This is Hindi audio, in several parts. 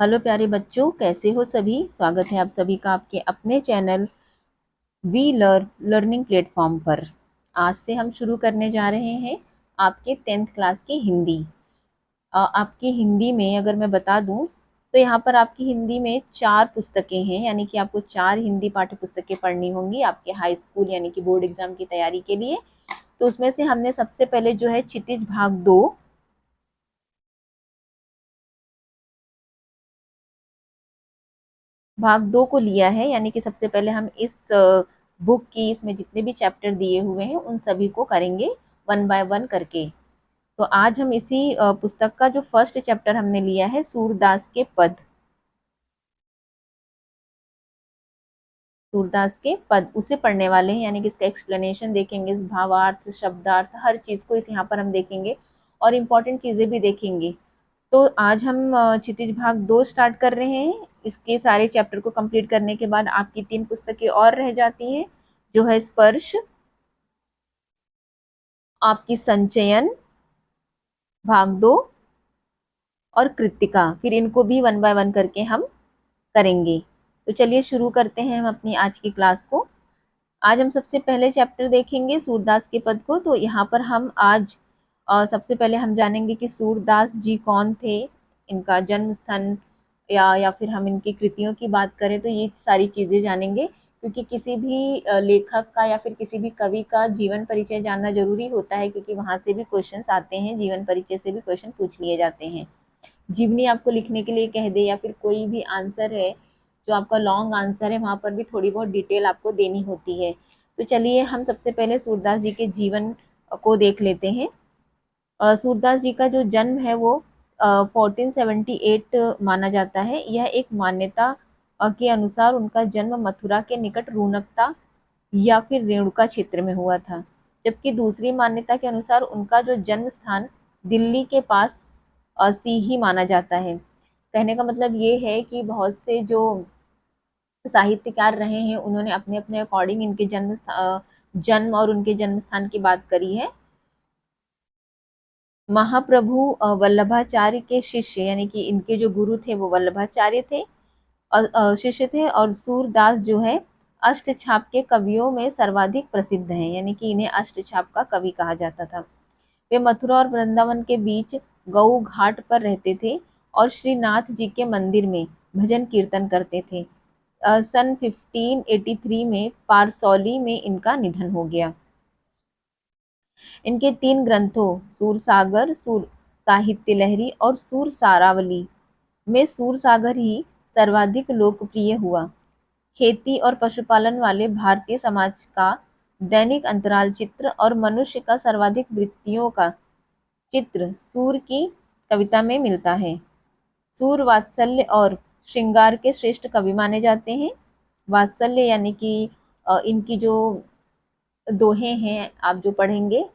हेलो प्यारे बच्चों, कैसे हो सभी। स्वागत है आप सभी का आपके अपने चैनल वी लर्निंग प्लेटफॉर्म पर। आज से हम शुरू करने जा रहे हैं आपके 10th क्लास की हिंदी। आपकी हिंदी में अगर मैं बता दूं तो यहाँ पर आपकी हिंदी में 4 पुस्तकें हैं, यानी कि आपको 4 हिंदी पाठ्य पुस्तकें पढ़नी होंगी आपके हाई स्कूल यानी कि बोर्ड एग्जाम की तैयारी के लिए। तो उसमें से हमने सबसे पहले जो है क्षितिज भाग 2 को लिया है, यानी कि सबसे पहले हम इस बुक की इसमें जितने भी चैप्टर दिए हुए हैं उन सभी को करेंगे वन बाय वन करके। तो आज हम इसी पुस्तक का जो फर्स्ट चैप्टर हमने लिया है सूरदास के पद, सूरदास के पद उसे पढ़ने वाले हैं, यानी कि इसका एक्सप्लेनेशन देखेंगे, इस भावार्थ शब्दार्थ हर चीज को इस यहाँ पर हम देखेंगे और इम्पोर्टेंट चीजें भी देखेंगे। तो आज हम क्षितिज भाग 2 स्टार्ट कर रहे हैं। इसके सारे चैप्टर को कंप्लीट करने के बाद आपकी 3 पुस्तकें और रह जाती हैं, जो है स्पर्श, आपकी संचयन भाग 2 और कृत्तिका। फिर इनको भी वन बाय वन करके हम करेंगे। तो चलिए शुरू करते हैं हम अपनी आज की क्लास को। आज हम सबसे पहले चैप्टर देखेंगे सूरदास के पद को। तो यहाँ पर हम आज सबसे पहले हम जानेंगे कि सूरदास जी कौन थे, इनका जन्म स्थान या फिर हम इनकी कृतियों की बात करें तो ये सारी चीजें जानेंगे, क्योंकि किसी भी लेखक का या फिर किसी भी कवि का जीवन परिचय जानना जरूरी होता है, क्योंकि वहां से भी क्वेश्चंस आते हैं, जीवन परिचय से भी क्वेश्चन पूछ लिए जाते हैं। जीवनी आपको लिखने के लिए कह दे या फिर कोई भी आंसर है जो आपका लॉन्ग आंसर है, वहां पर भी थोड़ी बहुत डिटेल आपको देनी होती है। तो चलिए हम सबसे पहले सूरदास जी के जीवन को देख लेते हैं। सूरदास जी का जो जन्म है वो 1478 माना जाता है। यह एक मान्यता के अनुसार उनका जन्म मथुरा के निकट रूनकता या फिर रेणुका क्षेत्र में हुआ था, जबकि दूसरी मान्यता के अनुसार उनका जो जन्म स्थान दिल्ली के पास सीही माना जाता है। कहने का मतलब ये है कि बहुत से जो साहित्यकार रहे हैं उन्होंने अपने अपने अकॉर्डिंग इनके जन्म और उनके जन्म स्थान की बात करी है। महाप्रभु वल्लभाचार्य के शिष्य, यानी कि इनके जो गुरु थे वो वल्लभाचार्य थे और शिष्य थे, और सूरदास जो है अष्टछाप के कवियों में सर्वाधिक प्रसिद्ध हैं, यानी कि इन्हें अष्टछाप का कवि कहा जाता था। वे मथुरा और वृंदावन के बीच गऊ घाट पर रहते थे और श्रीनाथ जी के मंदिर में भजन कीर्तन करते थे। सन 1583 में पारसौली में इनका निधन हो गया। इनके 3 ग्रंथों सूरसागर, सूर साहित्य लहरी और सूर सारावली में सूरसागर ही सर्वाधिक लोकप्रिय हुआ। खेती और पशुपालन वाले भारतीय समाज का दैनिक अंतराल चित्र और मनुष्य का सर्वाधिक वृत्तियों का चित्र सूर की कविता में मिलता है। सूर वात्सल्य और श्रृंगार के श्रेष्ठ कवि माने जाते हैं। वात्सल्य यानी कि इनकी जो दोहे हैं आप जो पढ़ेंगे,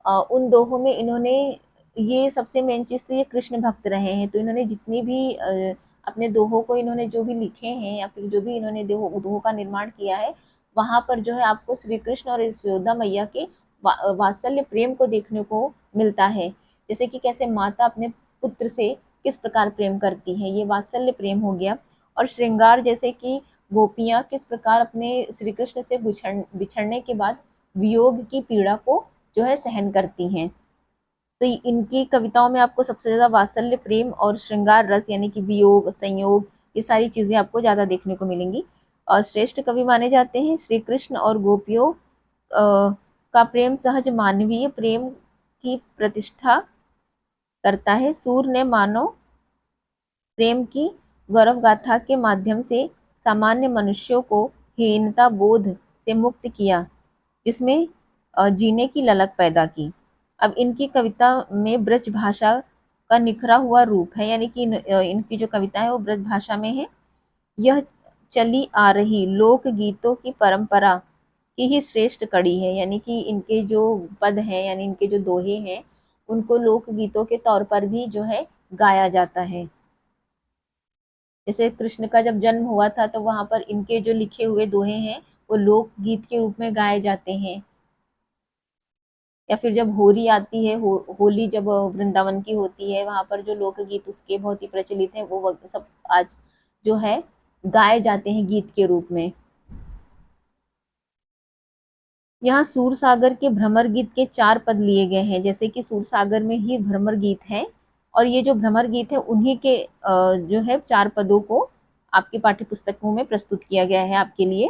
उन दोहों में इन्होंने, ये सबसे मेन चीज तो ये कृष्ण भक्त रहे हैं, तो इन्होंने जितनी भी अपने दोहों को इन्होंने जो भी लिखे हैं या फिर जो भी इन्होंने दोहों का निर्माण किया है, वहां पर जो है आपको श्री कृष्ण और यशोदा मैया के वात्सल्य प्रेम को देखने को मिलता है। जैसे कि कैसे माता अपने पुत्र से किस प्रकार प्रेम करती है, ये वात्सल्य प्रेम हो गया। और श्रृंगार जैसे कि गोपियां किस प्रकार अपने श्री कृष्ण से बिछड़ने के बाद वियोग की पीड़ा को जो है सहन करती हैं। तो इनकी कविताओं में आपको सबसे ज्यादा वात्सल्य प्रेम और श्रृंगार रस, यानी कि वियोग संयोग, ये सारी चीजें आपको ज्यादा देखने को मिलेंगी। और श्रेष्ठ कवि माने जाते हैं। श्री कृष्ण और गोपियों का प्रेम सहज मानवीय प्रेम की प्रतिष्ठा करता है। सूर ने मानव प्रेम की गौरव गाथा के माध्यम से सामान्य मनुष्यों को हीनता बोध से मुक्त किया, जिसमें जीने की ललक पैदा की। अब इनकी कविता में ब्रज भाषा का निखरा हुआ रूप है, यानी कि इनकी जो कविता है वो ब्रज भाषा में है। यह चली आ रही लोक गीतों की परंपरा की ही श्रेष्ठ कड़ी है, यानी कि इनके जो पद हैं यानी इनके जो दोहे हैं उनको लोक गीतों के तौर पर भी जो है गाया जाता है। जैसे कृष्ण का जब जन्म हुआ था तो वहां पर इनके जो लिखे हुए दोहे हैं वो लोक गीत के रूप में गाए जाते हैं। या फिर जब होली आती है, होली जब वृंदावन की होती है, वहां पर जो लोकगीत उसके बहुत ही प्रचलित हैं, वो सब आज जो है गाए जाते हैं गीत के रूप में। यहाँ सूरसागर के भ्रमर गीत के 4 पद लिए गए हैं, जैसे कि सूरसागर में ही भ्रमर गीत है, और ये जो भ्रमर गीत है उन्हीं के जो है 4 पदों को आपकी पाठ्य पुस्तकों में प्रस्तुत किया गया है आपके लिए।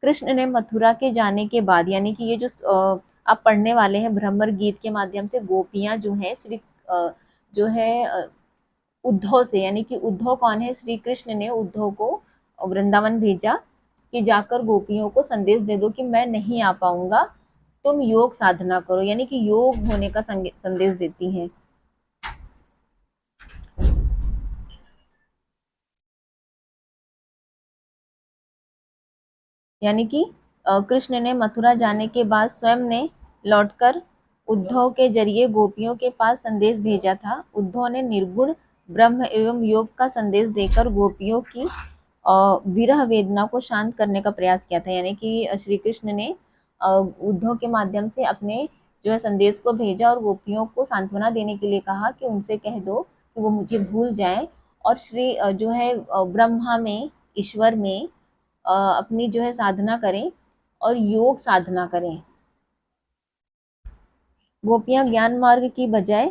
कृष्ण ने मथुरा के जाने के बाद, यानी कि ये जो आप पढ़ने वाले हैं भ्रमर गीत के माध्यम से, गोपियां जो है श्री जो है उद्धव से, यानी कि उद्धव कौन है, श्री कृष्ण ने उद्धव को वृंदावन भेजा कि जाकर गोपियों को संदेश दे दो कि मैं नहीं आ पाऊंगा, तुम योग साधना करो, यानी कि योग होने का संदेश देती हैं। यानी कि कृष्ण ने मथुरा जाने के बाद स्वयं ने लौटकर उद्धव के जरिए गोपियों के पास संदेश भेजा था। उद्धव ने निर्गुण ब्रह्म एवं योग का संदेश देकर गोपियों की विरह वेदना को शांत करने का प्रयास किया था। यानी कि श्री कृष्ण ने उद्धव के माध्यम से अपने जो है संदेश को भेजा और गोपियों को सांत्वना देने के लिए कहा कि उनसे कह दो कि वो मुझे भूल जाएं और श्री जो है ब्रह्मा में, ईश्वर में अपनी जो है साधना करें और योग साधना करें। गोपियां ज्ञान मार्ग की बजाय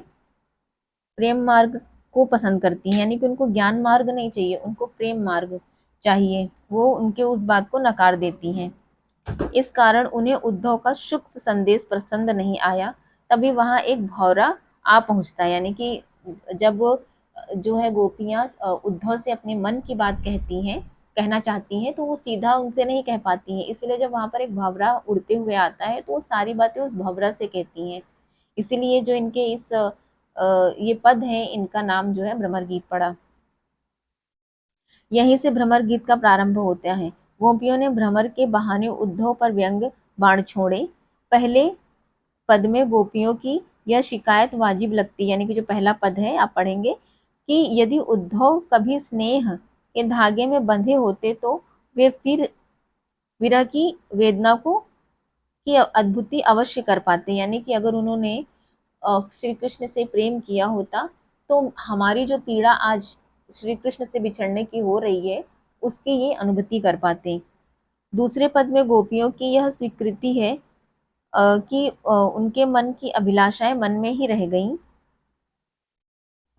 प्रेम मार्ग को पसंद करती हैं, यानी कि उनको ज्ञान मार्ग नहीं चाहिए, उनको प्रेम मार्ग चाहिए, वो उनके उस बात को नकार देती हैं। इस कारण उन्हें उद्धव का शुभ संदेश पसंद नहीं आया। तभी वहां एक भौरा आ पहुंचता है, यानी कि जब जो है गोपियां उद्धव से अपने मन की बात कहना चाहती हैं, तो वो सीधा उनसे नहीं कह पाती हैं, इसलिए जब वहां पर एक भंवरा उड़ते हुए आता है तो वो सारी बातें उस भंवरा से कहती हैं। इसीलिए जो इनके इस ये पद है, इनका नाम जो है भ्रमर गीत पड़ा। यहीं से भ्रमर गीत का प्रारंभ होता है। गोपियों ने भ्रमर के बहाने उद्धव पर व्यंग बाण छोड़े। पहले पद में गोपियों की यह शिकायत वाजिब लगती, यानी कि जो पहला पद है आप पढ़ेंगे कि यदि उद्धव कभी स्नेह के धागे में बंधे होते तो वे फिर विरह की वेदना को की अद्भुति अवश्य कर पाते, यानी कि अगर उन्होंने श्री कृष्ण से प्रेम किया होता तो हमारी जो पीड़ा आज श्री कृष्ण से बिछड़ने की हो रही है उसकी ये अनुभूति कर पाते। दूसरे पद में गोपियों की यह स्वीकृति है कि उनके मन की अभिलाषाएं मन में ही रह गईं।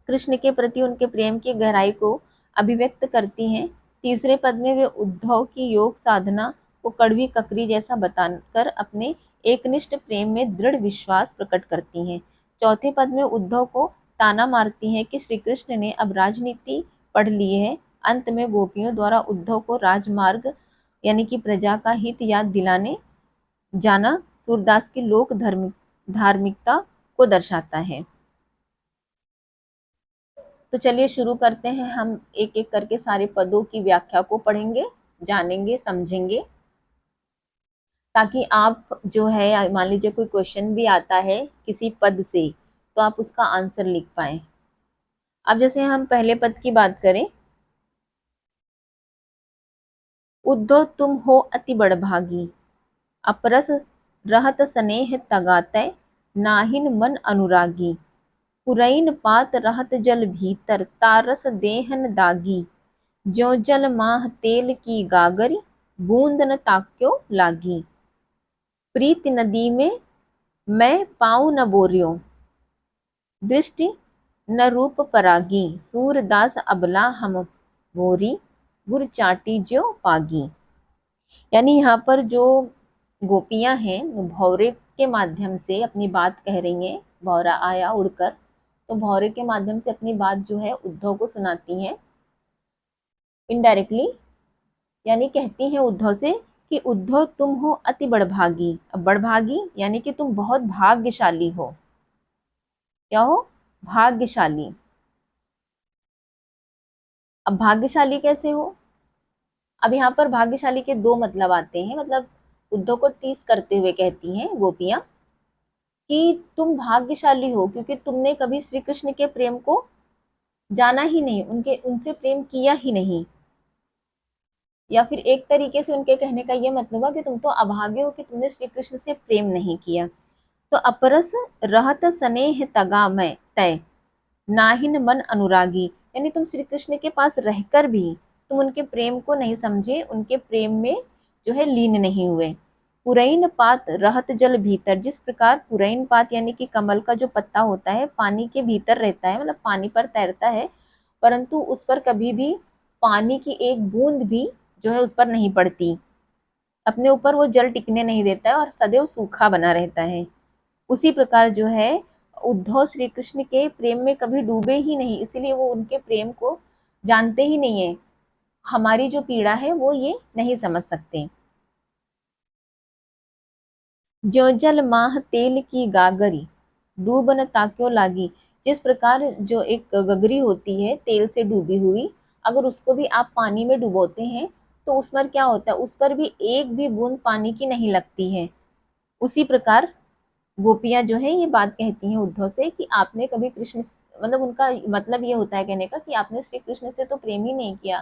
कृष्ण के प्रति उनके प्रेम की गहराई को अभिव्यक्त करती हैं। तीसरे पद में वे उद्धव की योग साधना को कड़वी ककरी जैसा बताकर अपने एकनिष्ठ प्रेम में दृढ़ विश्वास प्रकट करती हैं। चौथे पद में उद्धव को ताना मारती हैं कि श्री कृष्ण ने अब राजनीति पढ़ ली है। अंत में गोपियों द्वारा उद्धव को राजमार्ग, यानी कि प्रजा का हित याद दिलाने जाना सूरदास की लोक धार्मिकता को दर्शाता है। तो चलिए शुरू करते हैं, हम एक एक करके सारे पदों की व्याख्या को पढ़ेंगे, जानेंगे, समझेंगे, ताकि आप जो है मान लीजिए कोई क्वेश्चन भी आता है किसी पद से तो आप उसका आंसर लिख पाए। अब जैसे हम पहले पद की बात करें, उद्धव तुम हो अति बड़भागी, अपरस रहत स्नेह तगातै, नाहिन मन अनुरागी, पुरैन पात रहत जल भीतर, तारस देहन दागी, ज्यों जल माह तेल की गागरी, बूंद न ताक्यो लागी, प्रीति नदी में मैं पाऊँ न बोरियो, दृष्टि न रूप परागी, सूरदास अबला हम भोरी, गुर चाटी ज्यो पागी। यानी यहाँ पर जो गोपियां हैं वो भौरे के माध्यम से अपनी बात कह रही हैं। भौरा आया उड़कर, तो भौरे के माध्यम से अपनी बात जो है उद्धव को सुनाती हैं इनडायरेक्टली, यानी कहती हैं उद्धव से कि उद्धव तुम हो अति बड़भागी। अब बड़भागी यानी कि तुम बहुत भाग्यशाली हो। क्या हो? भाग्यशाली। अब भाग्यशाली कैसे हो? अब यहाँ पर भाग्यशाली के दो मतलब आते हैं, मतलब उद्धव को टीस करते हुए कहती हैं गोपियां कि तुम भाग्यशाली हो क्योंकि तुमने कभी श्री कृष्ण के प्रेम को जाना ही नहीं, उनके उनसे प्रेम किया ही नहीं। या फिर एक तरीके से उनके कहने का ये मतलब है कि तुम तो अभागे हो कि तुमने श्री कृष्ण से प्रेम नहीं किया। तो अपरस रहत स्नेह तगा मैं तय, नाहिन मन अनुरागी, यानी तुम श्री कृष्ण के पास रहकर भी तुम उनके प्रेम को नहीं समझे, उनके प्रेम में जो है लीन नहीं हुए। पुरैन पात रहत जल भीतर, जिस प्रकार पुरैन पात यानी कि कमल का जो पत्ता होता है पानी के भीतर रहता है, मतलब पानी पर तैरता है, परंतु उस पर कभी भी पानी की एक बूंद भी जो है उस पर नहीं पड़ती, अपने ऊपर वो जल टिकने नहीं देता है और सदैव सूखा बना रहता है। उसी प्रकार जो है उद्धव श्री कृष्ण के प्रेम में कभी डूबे ही नहीं, इसीलिए वो उनके प्रेम को जानते ही नहीं है, हमारी जो पीड़ा है वो ये नहीं समझ सकते। जो जल माह तेल की गागरी, डूब न ताक्यो लागी, जिस प्रकार जो एक गगरी होती है तेल से डूबी हुई, अगर उसको भी आप पानी में डुबोते हैं तो उस पर क्या होता है, उस पर भी एक भी बूंद पानी की नहीं लगती है। उसी प्रकार गोपियां जो है ये बात कहती हैं उद्धव से कि आपने कभी कृष्ण, मतलब उनका मतलब ये होता है कहने का कि आपने श्री कृष्ण से तो प्रेम ही नहीं किया,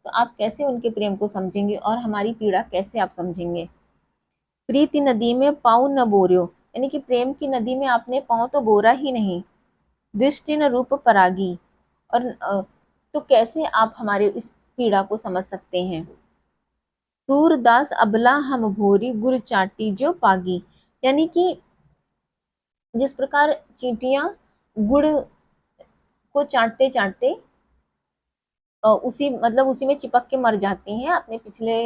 तो आप कैसे उनके प्रेम को समझेंगे और हमारी पीड़ा कैसे आप समझेंगे। प्रीति नदी में पाँव न बोर्यो, यानी कि प्रेम की नदी में आपने पाँव तो बोरा ही नहीं। दृष्टि न रूप परागी, और तो कैसे आप हमारे इस पीड़ा को समझ सकते हैं। सूरदास अबला हम भोरी गुर चाटी जो पागी, यानी कि जिस प्रकार चींटियां गुड़ को चाटते चाटते उसी मतलब उसी में चिपक के मर जाती हैं। अपने पिछले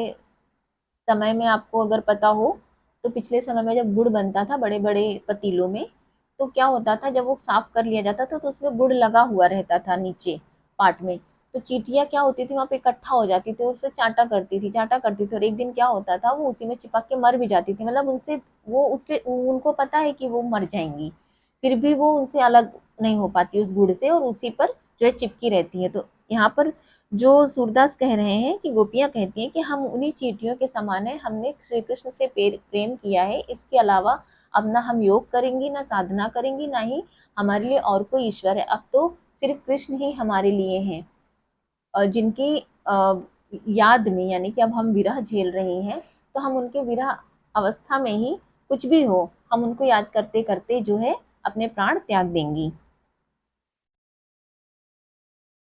समय में आपको अगर पता हो तो पिछले समय में जब गुड़ बनता था बड़े बड़े पतीलों में, तो क्या होता था जब वो साफ कर लिया जाता था तो उसमें गुड़ लगा हुआ रहता था नीचे पार्ट में, तो चींटियां क्या होती थी वहां पे इकट्ठा हो जाती थी, उससे चाटा करती थी और एक दिन क्या होता था वो उसी में चिपक के मर भी जाती थी, मतलब उनसे वो उससे उनको पता है कि वो मर जाएंगी, फिर भी वो उनसे अलग नहीं हो पाती उस गुड़ से और उसी पर जो है चिपकी रहती है। तो यहाँ पर जो सूरदास कह रहे हैं कि गोपियां कहती हैं कि हम उन्हीं चींटियों के समान है, हमने श्री कृष्ण से प्रेम किया है, इसके अलावा अब ना हम योग करेंगी ना साधना करेंगी ना ही हमारे लिए और कोई ईश्वर है, अब तो सिर्फ कृष्ण ही हमारे लिए हैं। जिनकी याद में यानी कि अब हम विरह झेल रहे हैं, तो हम उनके विरह अवस्था में ही कुछ भी हो हम उनको याद करते करते जो है अपने प्राण त्याग देंगी।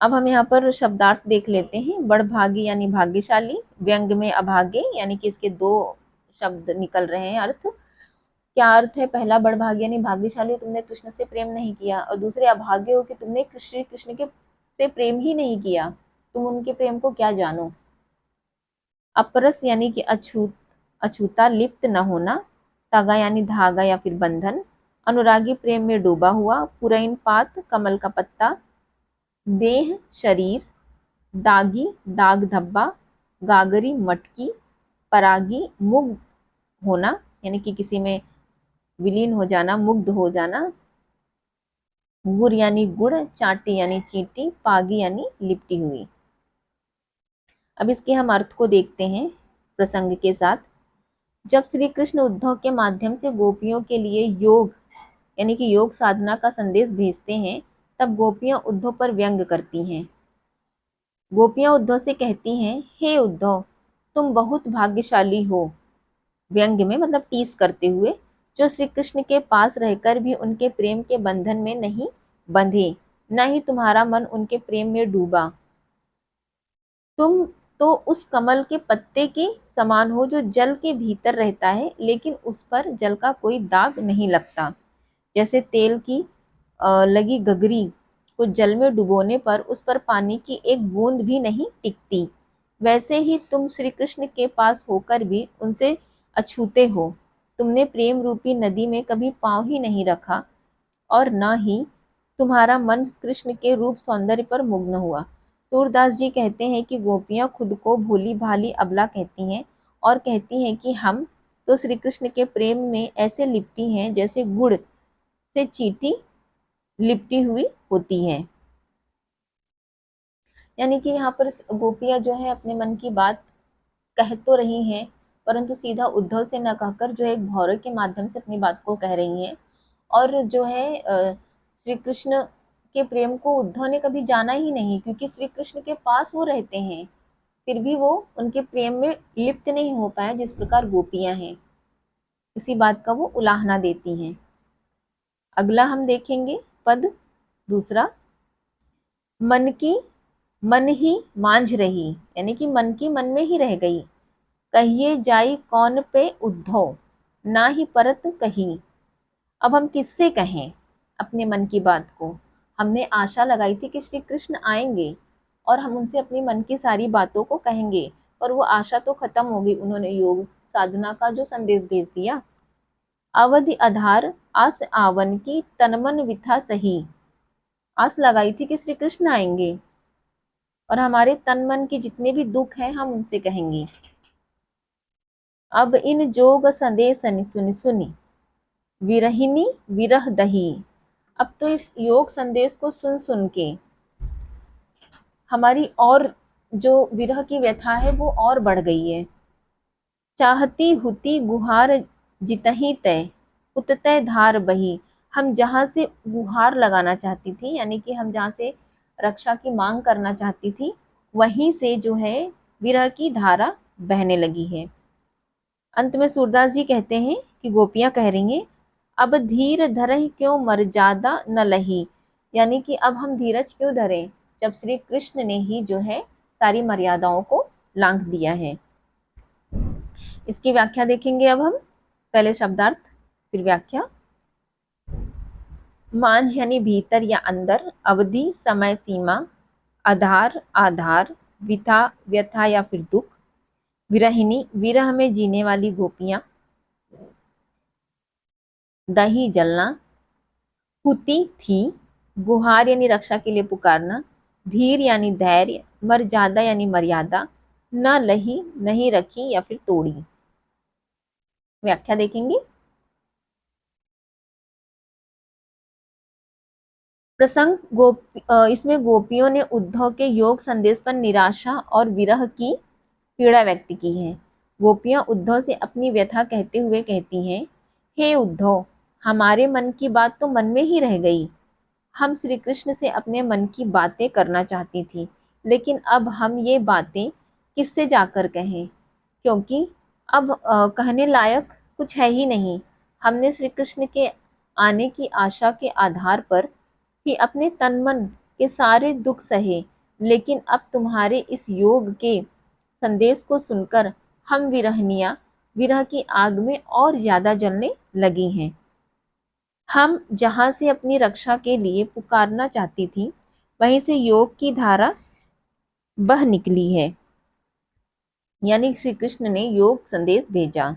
अब हम यहाँ पर शब्दार्थ देख लेते हैं। बड़भागी यानी भाग्यशाली, व्यंग में अभागे यानी कि इसके दो शब्द निकल रहे हैं अर्थ। क्या अर्थ है, पहला बड़भागी यानी भाग्यशाली हो तुमने कृष्ण से प्रेम नहीं किया, और दूसरे अभागे हो कि तुमने कृष्ण कृष्ण के से प्रेम ही नहीं किया, तुम उनके प्रेम को क्या जानो। अपरस यानी कि अछूत, अछूता, लिप्त न होना। तागा यानी धागा या फिर बंधन। अनुरागी प्रेम में डूबा हुआ। पुरैन पात कमल का पत्ता। देह शरीर। दागी दाग धब्बा। गागरी मटकी। परागी मुग्ध होना यानी कि किसी में विलीन हो जाना, मुग्ध हो जाना। गुर यानी गुड़। चाटी यानी चींटी। पागी यानी लिपटी हुई। अब इसके हम अर्थ को देखते हैं प्रसंग के साथ। जब श्री कृष्ण उद्धव के माध्यम से गोपियों के लिए योग यानी कि योग साधना का संदेश भेजते हैं, तब गोपियां उद्धव पर व्यंग करती हैं। गोपियां उद्धव से कहती हैं, हे उद्धव, तुम बहुत भाग्यशाली हो, व्यंग में मतलब टीस करते हुए, जो श्री कृष्ण के पास रहकर भी उनके प्रेम के बंधन में नहीं बंधे, न ही तुम्हारा मन उनके प्रेम में डूबा। तुम तो उस कमल के पत्ते के समान हो जो जल के भीतर रहता है, लेकिन उस पर जल का कोई दाग नहीं लगता। जैसे तेल की लगी गगरी को जल में डुबोने पर उस पर पानी की एक बूंद भी नहीं टिकती, वैसे ही तुम श्री कृष्ण के पास होकर भी उनसे अछूते हो। तुमने प्रेम रूपी नदी में कभी पांव ही नहीं रखा और न ही तुम्हारा मन कृष्ण के रूप सौंदर्य पर मुग्न हुआ। सूरदास जी कहते हैं कि गोपियां खुद को भोली भाली अबला कहती हैं और कहती हैं कि हम तो श्री कृष्ण के प्रेम में ऐसे लिपटी हैं जैसे गुड़ से चींटी लिपटी हुई होती हैं। यानी कि यहाँ पर गोपियां जो है अपने मन की बात कह तो रही हैं, परंतु सीधा उद्धव से न कहकर जो है एक भौरे के माध्यम से अपनी बात को कह रही हैं। और जो है श्री कृष्ण के प्रेम को उद्धव ने कभी जाना ही नहीं, क्योंकि श्री कृष्ण के पास वो रहते हैं, फिर भी वो उनके प्रेम में लिप्त नहीं हो पाए जिस प्रकार गोपियां हैं। इसी बात का वो उलाहना देती हैं। अगला हम देखेंगे पद दूसरा, मन की मन ही मांझ रही, यानी कि मन की मन में ही रह गई। कहिए जाई कौन पे उद्धव, ना ही परत कही। अब हम किससे कहें अपने मन की बात को? हमने आशा लगाई थी कि श्री कृष्ण आएंगे और हम उनसे अपनी मन की सारी बातों को कहेंगे, पर वो आशा तो खत्म हो गई। उन्होंने योग साधना का जो संदेश भेज दिया। अवधि आधार आस आवन की तनमन विथा सही। आस लगाई थी कि श्री कृष्ण आएंगे और हमारे तन मन के जितने भी दुख हैं हम उनसे कहेंगे। अब इन जोग संदेश सुनि सुनि, विरहिनी विरह दही। अब तो इस योग संदेश को सुन सुन के हमारी और जो विरह की व्यथा है वो और बढ़ गई है। चाहती हुती गुहार जितही तय, उततय धार बही। हम जहां से गुहार लगाना चाहती थी, यानी कि हम जहां से रक्षा की मांग करना चाहती थी, वहीं से जो है विरह की धारा बहने लगी है। अंत में सूरदास जी कहते हैं कि गोपियां कह रही हैं, अब धीर धरहि क्यों मर्यादा न लही। यानी कि अब हम धीरज क्यों धरें जब श्री कृष्ण ने ही जो है सारी मर्यादाओं को लांघ दिया है। इसकी व्याख्या देखेंगे अब हम। पहले शब्दार्थ फिर व्याख्या। मांझ यानी भीतर या अंदर, अवधि समय सीमा, आधार आधार, विथा व्यथा या फिर दुख, विरहिनी विरह में जीने वाली गोपियां, दही जलना, हुती थी गुहार यानी रक्षा के लिए पुकारना, धीर यानी धैर्य, मर्यादा यानी मर्यादा, न लही नहीं रखी या फिर तोड़ी। व्याख्या देखेंगे। प्रसंग इसमें गोपियों ने उद्धव के योग संदेश पर निराशा और विरह की पीड़ा व्यक्त की है। गोपियां उद्धव से अपनी व्यथा कहते हुए कहती हैं, हे उद्धव, हमारे मन की बात तो मन में ही रह गई। हम श्री कृष्ण से अपने मन की बातें करना चाहती थी, लेकिन अब हम ये बातें किससे जाकर कहें, क्योंकि अब कहने लायक कुछ है ही नहीं। हमने श्री कृष्ण के आने की आशा के आधार पर ही अपने तन मन के सारे दुख सहे, लेकिन अब तुम्हारे इस योग के संदेश को सुनकर हम विरहनिया विरह की आग में और ज्यादा जलने लगी हैं। हम जहां से अपनी रक्षा के लिए पुकारना चाहती थी, वहीं से योग की धारा बह निकली है, यानी श्री कृष्ण ने योग संदेश भेजा।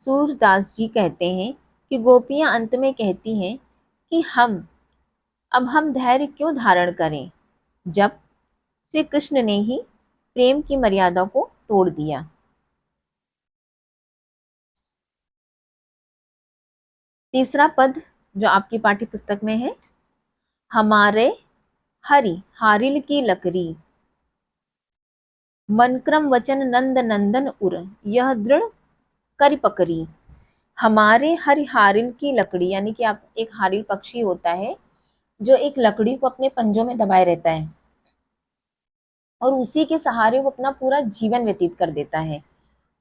सूरदास जी कहते हैं कि गोपियां अंत में कहती हैं कि हम धैर्य क्यों धारण करें जब श्री कृष्ण ने ही प्रेम की मर्यादा को तोड़ दिया। तीसरा पद जो आपकी पाठ्य पुस्तक में है, हमारे हरि हारिल की लकड़ी, मनक्रम वचन नंद नंदन उर, यह दृढ़ कर पकड़ी। हमारे हरि हारिल की लकड़ी, यानी कि आप एक हारिल पक्षी होता है जो एक लकड़ी को अपने पंजों में दबाए रहता है और उसी के सहारे वो अपना पूरा जीवन व्यतीत कर देता है।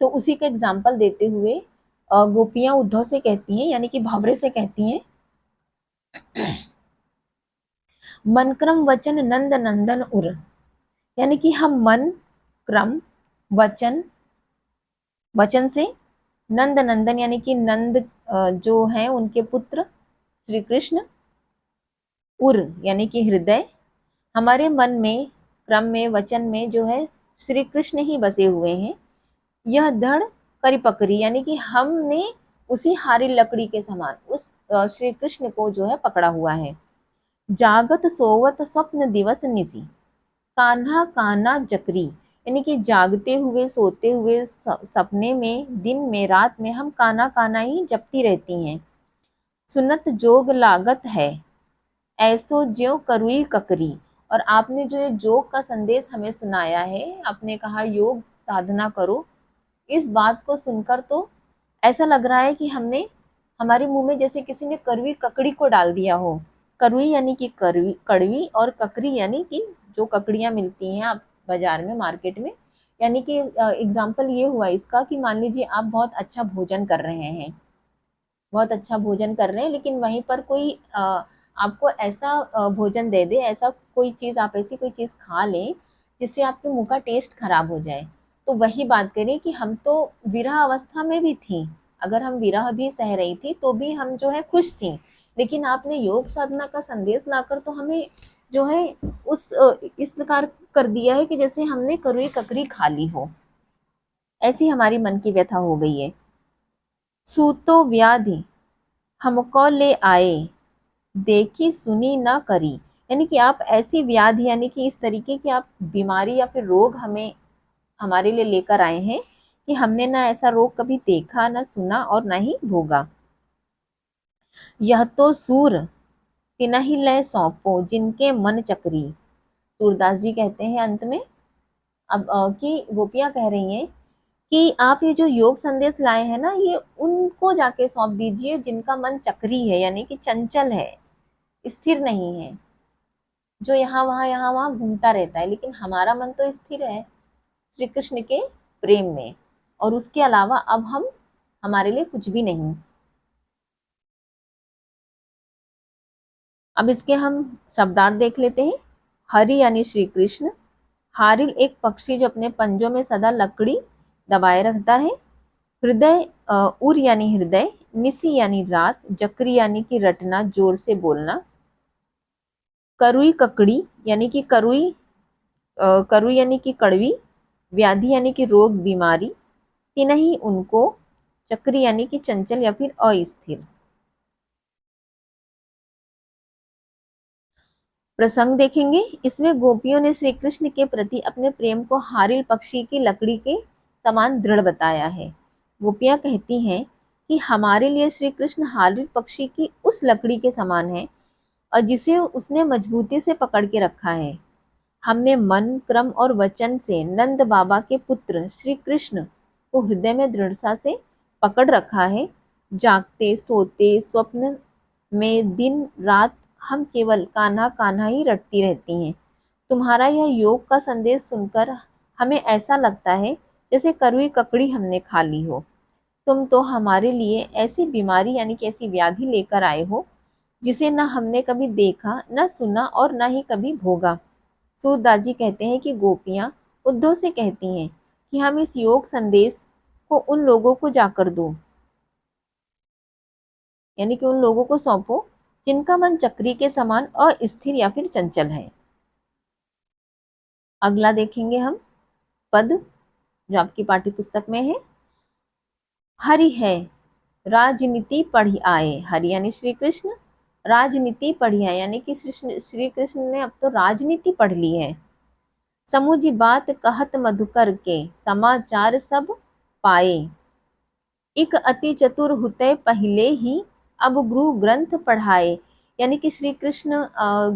तो उसी का एग्जाम्पल देते हुए गोपियां उद्धव से कहती हैं, यानी कि भावरे से कहती हैं, मनक्रम वचन नंद नंदन उर, यानी कि हम मन क्रम वचन, वचन से नंद नंदन यानी कि नंद जो हैं उनके पुत्र श्री कृष्ण, उर यानी कि हृदय, हमारे मन में क्रम में वचन में जो है श्री कृष्ण ही बसे हुए हैं। यह धड़ करी पकड़ी, यानी कि हमने उसी हारी लकड़ी के समान उस श्री कृष्ण को जो है पकड़ा हुआ है। जागत सोवत स्वप्न दिवस निसी, कान्हा कान्हा जकरी, यानी कि जागते हुए सोते हुए सपने में दिन में रात में हम कान्हा कान्हा ही जपती रहती हैं। सुनत जोग लागत है ऐसो ज्यों करुई ककरी, और आपने जो ये जोग का संदेश हमें सुनाया है, आपने कहा योग साधना करो, इस बात को सुनकर तो ऐसा लग रहा है कि हमने हमारे मुंह में जैसे किसी ने कड़वी ककड़ी को डाल दिया हो। कड़वी यानी कि कड़वी कड़वी, और ककड़ी यानी कि जो ककड़ियां मिलती हैं आप बाजार में मार्केट में, यानी कि एग्जाम्पल ये हुआ इसका कि मान लीजिए आप बहुत अच्छा भोजन कर रहे हैं बहुत अच्छा भोजन कर रहे हैं, लेकिन वहीं पर कोई आपको ऐसा भोजन दे दे, ऐसा कोई चीज, आप ऐसी कोई चीज खा लें जिससे आपके मुंह का टेस्ट खराब हो जाए। तो वही बात करें कि हम तो विरह अवस्था में भी थी, अगर हम विरह भी सह रही थी तो भी हम जो है खुश थी, लेकिन आपने योग साधना का संदेश लाकर तो हमें जो है उस इस प्रकार कर दिया है कि जैसे हमने करुई ककड़ी खा ली हो, ऐसी हमारी मन की व्यथा हो गई है। सूतो व्याधि हमको ले आए, देखी सुनी ना करी, यानी कि आप ऐसी व्याधि, यानी कि इस तरीके की आप बीमारी या फिर रोग हमें हमारे लिए लेकर आए हैं कि हमने ना ऐसा रोग कभी देखा, ना सुना और ना ही भोगा। यह तो सूर तिनहि लय सौंपो, जिनके मन चक्री। सूरदास जी कहते हैं अंत में, अब कि गोपियां कह रही हैं कि आप ये जो योग संदेश लाए हैं ना, ये उनको जाके सौंप दीजिए जिनका मन चक्री है, यानी कि चंचल है, स्थिर नहीं है, जो यहाँ वहां घूमता रहता है। लेकिन हमारा मन तो स्थिर है श्री कृष्ण के प्रेम में, और उसके अलावा अब हम हमारे लिए कुछ भी नहीं। अब इसके हम शब्दार्थ देख लेते हैं। हरि यानी श्री कृष्ण, हारिल एक पक्षी जो अपने पंजों में सदा लकड़ी दबाए रखता है, हृदय उर यानी हृदय, निसी यानी रात, जकरी यानी कि रटना, जोर से बोलना, करुई ककड़ी यानी कि करुई यानी कि कड़वी, व्याधि यानी कि रोग बीमारी, तिनहि उनको, चक्री यानी कि चंचल या फिर अस्थिर। प्रसंग देखेंगे, इसमें गोपियों ने श्री कृष्ण के प्रति अपने प्रेम को हारिल पक्षी की लकड़ी के समान दृढ़ बताया है। गोपियां कहती हैं कि हमारे लिए श्री कृष्ण हारिल पक्षी की उस लकड़ी के समान है और जिसे उसने मजबूती से पकड़ के रखा है। हमने मन, क्रम और वचन से नंद बाबा के पुत्र श्री कृष्ण को हृदय में दृढ़ता से पकड़ रखा है। जागते सोते स्वप्न में दिन रात हम केवल कान्हा कान्हा ही रटती रहती हैं। तुम्हारा यह योग का संदेश सुनकर हमें ऐसा लगता है जैसे करुई ककड़ी हमने खा ली हो। तुम तो हमारे लिए ऐसी बीमारी यानी कि ऐसी व्याधि लेकर आए हो जिसे न हमने कभी देखा, न सुना और न ही कभी भोगा। सूरदास जी कहते हैं कि गोपियां उद्धव से कहती हैं कि हम इस योग संदेश को उन लोगों को जाकर दो, यानी कि उन लोगों को सौंपो जिनका मन चक्री के समान अस्थिर या फिर चंचल है। अगला देखेंगे हम पद, जो आपकी पाठ्य पुस्तक में है। हरि है राजनीति पढ़ी आए, हरि यानी श्री कृष्ण, राजनीति पढ़ी आए यानी कि श्री कृष्ण ने अब तो राजनीति पढ़ ली है। समूजी बात कहत मधुकर के, समाचार सब पाए, इक अति चतुर हुते पहले ही, अब गुरु ग्रंथ पढ़ाए। यानी कि श्री कृष्ण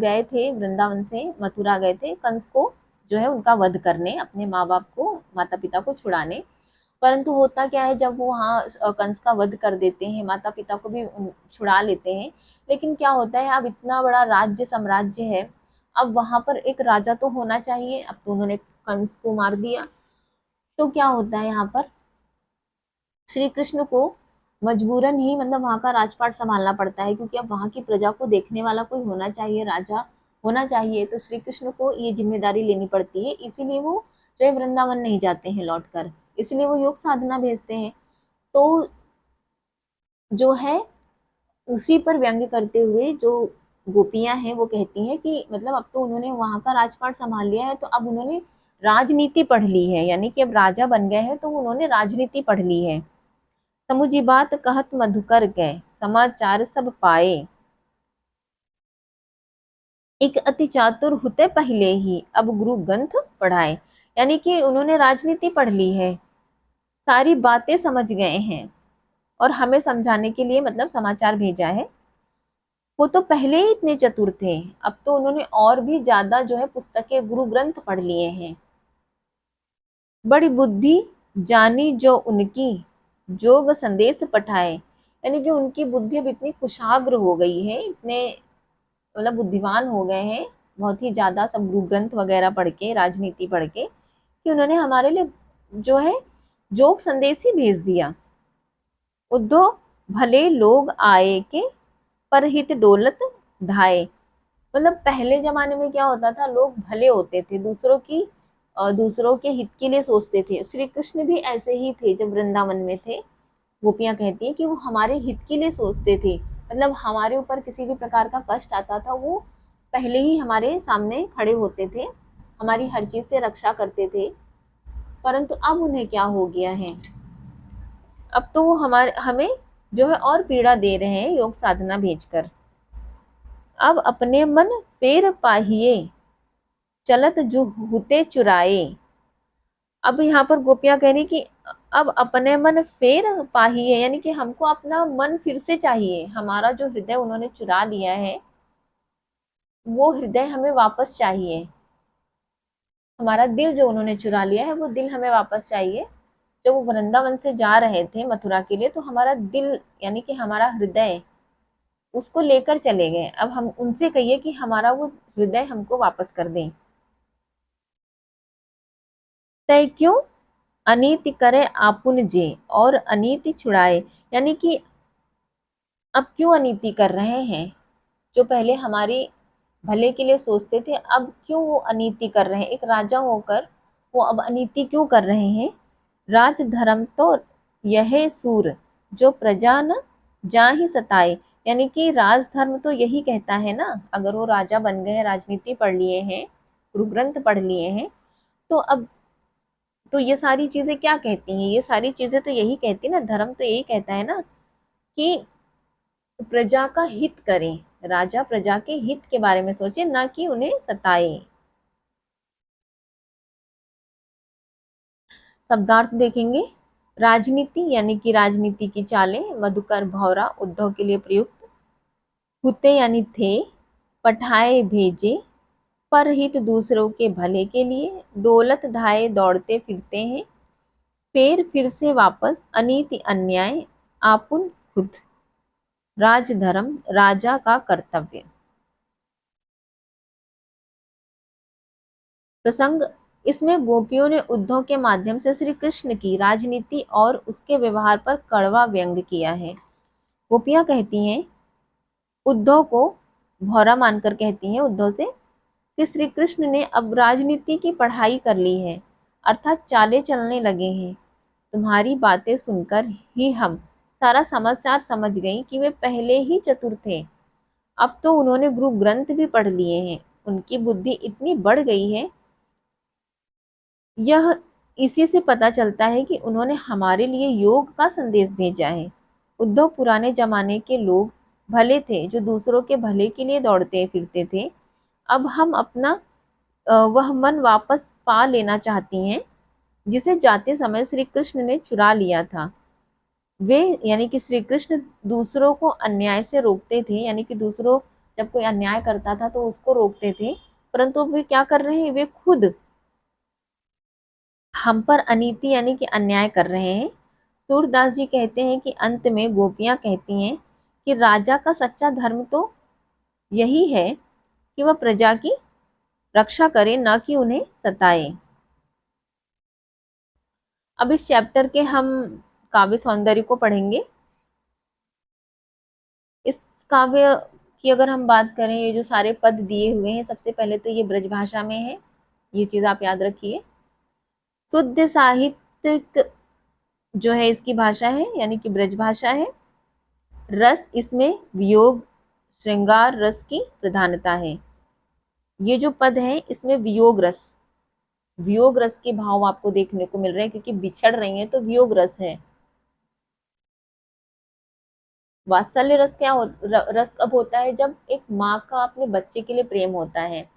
गए थे वृंदावन से मथुरा, गए थे कंस को जो है उनका वध करने, अपने माँ बाप को, माता पिता को छुड़ाने। परंतु होता क्या है, जब वो वहाँ कंस का वध कर देते हैं, माता पिता को भी छुड़ा लेते हैं, लेकिन क्या होता है, अब इतना बड़ा राज्य साम्राज्य है, अब वहां पर एक राजा तो होना चाहिए। अब तो उन्होंने कंस को मार दिया, तो क्या होता है यहाँ पर श्री कृष्ण को मजबूरन ही मतलब वहां का राजपाट संभालना पड़ता है, क्योंकि अब वहां की प्रजा को देखने वाला कोई होना चाहिए, राजा होना चाहिए। तो श्री कृष्ण को ये जिम्मेदारी लेनी पड़ती है, इसीलिए वो जो है वृंदावन नहीं जाते हैं लौट कर, इसलिए वो योग साधना भेजते हैं। तो जो है उसी पर व्यंग्य करते हुए जो गोपियां हैं वो कहती हैं कि मतलब अब तो उन्होंने वहां का राजपाट संभाल लिया है, तो अब उन्होंने राजनीति पढ़ ली है, यानी कि अब राजा बन गए हैं तो उन्होंने राजनीति पढ़ ली है। समुझी बात कहत मधुकर के, समाचार सब पाए, एक अति चातुर हुते पहले ही, अब गुरु ग्रंथ पढ़ाए। यानी कि उन्होंने राजनीति पढ़ ली है, सारी बातें समझ गए हैं और हमें समझाने के लिए मतलब समाचार भेजा है। वो तो पहले ही इतने चतुर थे, अब तो उन्होंने और भी ज्यादा जो है पुस्तकें, गुरु ग्रंथ पढ़ लिए हैं। बड़ी बुद्धि जानी जो उनकी, जोग संदेश पठाए। यानी कि उनकी बुद्धि अब इतनी कुशाग्र हो गई है, इतने मतलब बुद्धिमान हो गए हैं, बहुत ही ज्यादा सब गुरु ग्रंथ वगैरह पढ़ के, राजनीति पढ़ के, कि उन्होंने हमारे लिए जो है जोग संदेश ही भेज दिया। उद्धव भले लोग आए के परहित डोलत धाये। मतलब पहले जमाने में क्या होता था, लोग भले होते थे, दूसरों के हित के लिए सोचते थे। श्री कृष्ण भी ऐसे ही थे जब वृंदावन में थे। गोपियां कहती हैं कि वो हमारे हित के लिए सोचते थे, मतलब हमारे ऊपर किसी भी प्रकार का कष्ट आता था वो पहले ही हमारे सामने खड़े होते थे, हमारी हर चीज से रक्षा करते थे। परंतु अब उन्हें क्या हो गया है, अब तो वो हमारे हमें जो है और पीड़ा दे रहे हैं योग साधना भेजकर। अब अपने मन फेर पाहिए, चलत जो हुते चुराए। अब यहाँ पर गोपियां कह रही कि अब अपने मन फेर पाहिए, यानी कि हमको अपना मन फिर से चाहिए, हमारा जो हृदय उन्होंने चुरा लिया है वो हृदय हमें वापस चाहिए, हमारा दिल जो उन्होंने चुरा लिया है वो दिल हमें वापस चाहिए। जब वो वृंदावन से जा रहे थे मथुरा के लिए तो हमारा दिल यानी कि हमारा हृदय उसको लेकर चले गए। अब हम उनसे कहिए कि हमारा वो हृदय हमको वापस कर दें। तय क्यों अनीति करे आपुन जे, और अनीति छुड़ाए, यानी कि अब क्यों अनीति कर रहे हैं, जो पहले हमारे भले के लिए सोचते थे अब क्यों वो अनीति कर रहे हैं, एक राजा होकर वो अब अनीति क्यों कर रहे हैं। राज धर्म तो यह सूर, जो प्रजा न जाहि सताए, यानी कि राजधर्म तो यही कहता है ना, अगर वो राजा बन गए, राजनीति पढ़ लिए हैं, गुरु ग्रंथ पढ़ लिए हैं, तो अब तो ये सारी चीजें क्या कहती हैं, ये सारी चीजें तो यही कहती है ना, धर्म तो यही कहता है ना कि प्रजा का हित करें, राजा प्रजा के हित के बारे में सोचे, ना कि उन्हें सताए। शब्दार्थ देखेंगे। राजनीति यानी कि राजनीति की चालें, मधुकर भौरा उद्धव के लिए प्रयुक्त। हुते यानी थे, पठाए भेजे, परहित दूसरों के भले के लिए, डोलत धाये दौड़ते फिरते हैं, फिर से वापस, अनीति अन्याय, आपुन खुद, राजधर्म राजा का कर्तव्य। प्रसंग, इसमें गोपियों ने उद्धव के माध्यम से श्री कृष्ण की राजनीति और उसके व्यवहार पर कड़वा व्यंग किया है। गोपियां कहती हैं, उद्धव को भौरा मानकर कहती हैं उद्धव से कि श्री कृष्ण ने अब राजनीति की पढ़ाई कर ली है, अर्थात चालें चलने लगे हैं। तुम्हारी बातें सुनकर ही हम सारा समाचार समझ गई कि वे पहले ही चतुर थे। अब तो उन्होंने गुरु ग्रंथ भी पढ़ लिए हैं, उनकी बुद्धि इतनी बढ़ गई है, यह इसी से पता चलता है कि उन्होंने हमारे लिए योग का संदेश भेजा है। उद्धव पुराने जमाने के लोग भले थे, जो दूसरों के भले के लिए दौड़ते फिरते थे। अब हम अपना वह मन वापस पा लेना चाहती हैं, जिसे जाते समय श्री कृष्ण ने चुरा लिया था। वे यानी कि श्री कृष्ण दूसरों को अन्याय से रोकते थे, यानी कि दूसरों जब कोई अन्याय करता था तो उसको रोकते थे, परंतु वे क्या कर रहे हैं, वे खुद हम पर अनीति यानी कि अन्याय कर रहे हैं। सूरदास जी कहते हैं कि अंत में गोपियां कहती हैं कि राजा का सच्चा धर्म तो यही है कि वह प्रजा की रक्षा करे, ना कि उन्हें सताए। अब इस चैप्टर के हम काव्य सौंदर्य को पढ़ेंगे। इस काव्य की अगर हम बात करें, ये जो सारे पद दिए हुए हैं, सबसे पहले तो ये ब्रजभाषा में है, ये चीज आप याद रखिए। शुद्ध साहित्यिक जो है इसकी भाषा है, यानी कि ब्रजभाषा है। रस इसमें वियोग श्रृंगार रस की प्रधानता है। ये जो पद है इसमें वियोग रस के भाव आपको देखने को मिल रहे हैं, क्योंकि बिछड़ रही हैं तो वियोग रस है। वात्सल्य रस रस कब होता है, जब एक माँ का अपने बच्चे के लिए प्रेम होता है।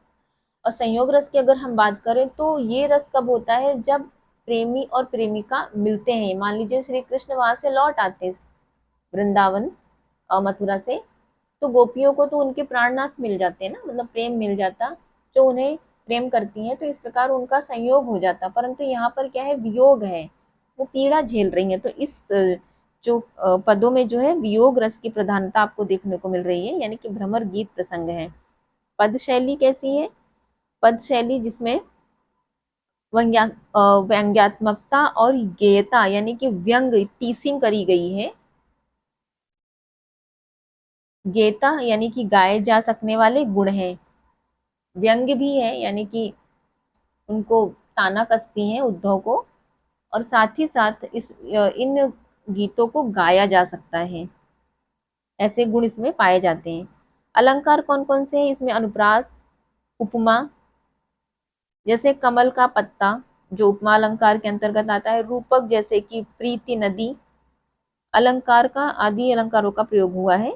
और संयोग रस की अगर हम बात करें तो ये रस कब होता है, जब प्रेमी और प्रेमिका मिलते हैं। मान लीजिए श्री कृष्ण वहां से लौट आते वृंदावन और मथुरा से, तो गोपियों को तो उनके प्राणनाथ मिल जाते हैं ना, मतलब प्रेम मिल जाता, जो उन्हें प्रेम करती हैं, तो इस प्रकार उनका संयोग हो जाता। परंतु यहाँ पर क्या है, वियोग है, वो पीड़ा झेल रही है। तो इस जो पदों में जो है वियोग रस की प्रधानता आपको देखने को मिल रही है, यानी कि भ्रमर गीत प्रसंग है। पद शैली कैसी है, पद शैली जिसमें व्यंग्यात्मकता और गेयता यानी कि व्यंग टीसिंग करी गई है। गेता यानी कि गाए जा सकने वाले गुण हैं। व्यंग्य भी है यानी कि उनको ताना कसती हैं उद्धव को, और साथ ही साथ इन गीतों को गाया जा सकता है, ऐसे गुण इसमें पाए जाते हैं। अलंकार कौन कौन से हैं इसमें? अनुप्रास, उपमा, जैसे कमल का पत्ता जो उपमा अलंकार के अंतर्गत आता है। रूपक जैसे कि प्रीति नदी, अलंकार का आदि अलंकारों का प्रयोग हुआ है।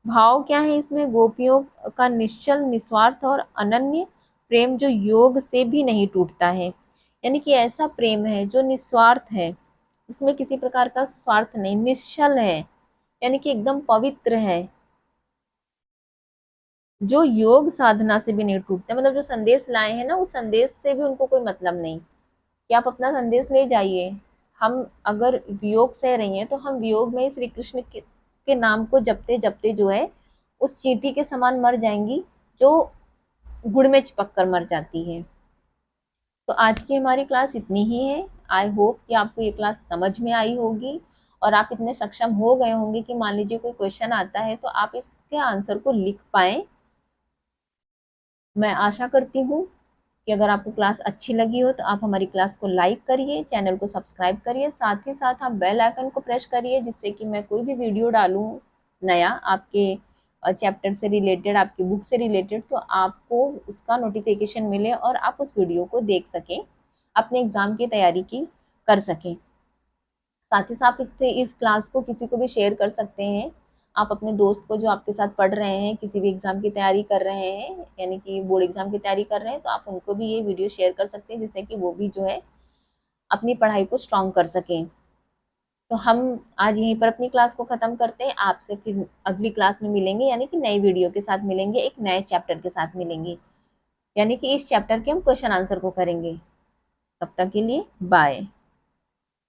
भाव क्या है इसमें? गोपियों का निश्चल निस्वार्थ और अनन्य प्रेम जो योग से भी नहीं टूटता है, यानी कि ऐसा प्रेम है जो निस्वार्थ है, इसमें किसी प्रकार का स्वार्थ नहीं, निश्चल है यानी कि एकदम पवित्र है, जो योग साधना से भी नहीं टूटता। मतलब जो संदेश लाए हैं ना, उस संदेश से भी उनको कोई मतलब नहीं कि आप अपना संदेश ले जाइए। हम अगर वियोग सह रही हैं तो हम वियोग में श्री कृष्ण के नाम को जपते जपते जो है उस चींटी के समान मर जाएंगी जो गुड़ में चिपक कर मर जाती है। तो आज की हमारी क्लास इतनी ही है। आई होप कि आपको ये क्लास समझ में आई होगी और आप इतने सक्षम हो गए होंगे कि मान लीजिए कोई क्वेश्चन आता है तो आप इसके आंसर को लिख पाए। मैं आशा करती हूँ कि अगर आपको क्लास अच्छी लगी हो तो आप हमारी क्लास को लाइक करिए, चैनल को सब्सक्राइब करिए, साथ ही साथ आप बेल आइकन को प्रेस करिए जिससे कि मैं कोई भी वीडियो डालूं नया आपके चैप्टर से रिलेटेड, आपकी बुक से रिलेटेड, तो आपको उसका नोटिफिकेशन मिले और आप उस वीडियो को देख सकें, अपने एग्जाम की तैयारी की कर सकें। साथ ही साथ इस क्लास को किसी को भी शेयर कर सकते हैं। आप अपने दोस्त को जो आपके साथ पढ़ रहे हैं, किसी भी एग्जाम की तैयारी कर रहे हैं, यानी कि बोर्ड एग्जाम की तैयारी कर रहे हैं, तो आप उनको भी ये वीडियो शेयर कर सकते हैं जिससे कि वो भी जो है अपनी पढ़ाई को स्ट्रॉन्ग कर सकें। तो हम आज यहीं पर अपनी क्लास को खत्म करते हैं। आपसे फिर अगली क्लास में मिलेंगे, यानी कि नई वीडियो के साथ मिलेंगे, एक नए चैप्टर के साथ मिलेंगे, यानी कि इस चैप्टर के हम क्वेश्चन आंसर को करेंगे। तब तक के लिए बाय।